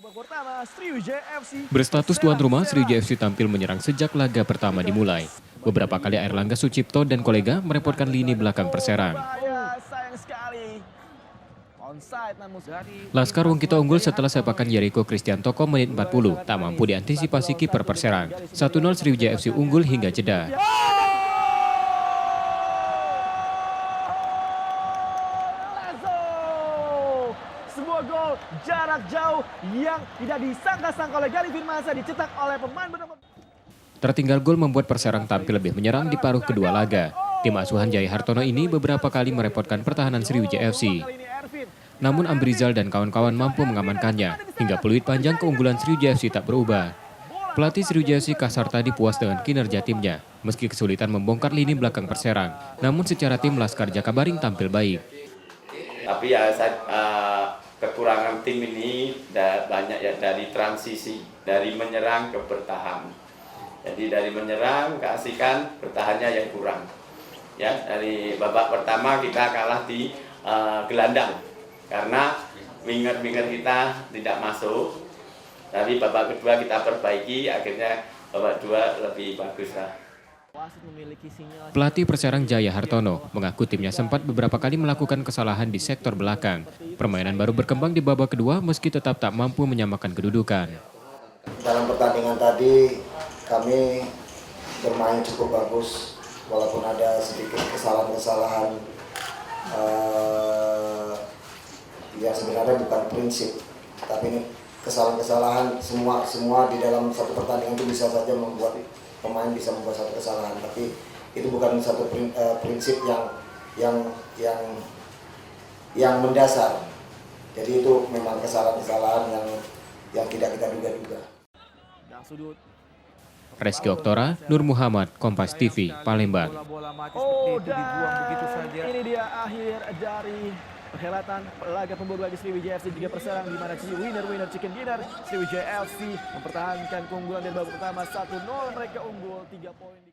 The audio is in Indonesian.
babak pertama, Sriwijaya FC. Berstatus tuan rumah, Sriwijaya FC tampil menyerang sejak laga pertama dimulai. Beberapa kali Airlangga Sucipto dan kolega merepotkan lini belakang Perserang. Bahaya, sayang sekali. Onside namun Laskar Wongkito unggul setelah sepakan Jericho Kristiantoko menit 40, tak mampu diantisipasi kiper Perserang. 1-0 Sriwijaya FC unggul hingga jeda. sebuah gol jarak jauh yang tidak disangka-sangka oleh Galih Firmansyah dicetak oleh pemain bernomor. Tertinggal gol membuat Perserang tampil lebih menyerang di paruh kedua laga. Tim asuhan Jaya Hartono ini beberapa kali merepotkan pertahanan Sriwijaya FC. Namun Ambrizal dan kawan-kawan mampu mengamankannya. Hingga peluit panjang keunggulan Sriwijaya FC tak berubah. Pelatih Sriwijaya FC Kasar tadi puas dengan kinerja timnya. Meski kesulitan membongkar lini belakang Perserang. Namun secara tim Laskar Jakabaring tampil baik. Tapi ya kekurangan tim ini banyak ya dari transisi, dari menyerang ke bertahan. Jadi dari menyerang keasikan, bertahannya yang kurang. Ya, dari babak pertama kita kalah di gelandang karena winger-winger kita tidak masuk. Tapi babak kedua kita perbaiki, akhirnya babak dua lebih bagus lah. Pelatih Perserang Jaya Hartono mengaku timnya sempat beberapa kali melakukan kesalahan di sektor belakang. Permainan baru berkembang di babak kedua meski tetap tak mampu menyamakan kedudukan. Dalam pertandingan tadi kami bermain cukup bagus walaupun ada sedikit kesalahan-kesalahan yang sebenarnya bukan prinsip, tapi ini kesalahan-kesalahan semua di dalam satu pertandingan itu bisa saja membuat pemain bisa membuat satu kesalahan, tapi itu bukan satu prinsip yang mendasar. Jadi itu memang kesalahan-kesalahan yang tidak kita duga-duga. Reski Oktora, Nur Muhammad, Kompas TV, Palembang. Oh, dan ini dia akhir dari perhelatan laga pemburu bagi Sriwijaya FC juga Perserang, di mana winner chicken dinner. Sriwijaya FC mempertahankan keunggulan dari babak pertama 1-0, mereka unggul 3 poin.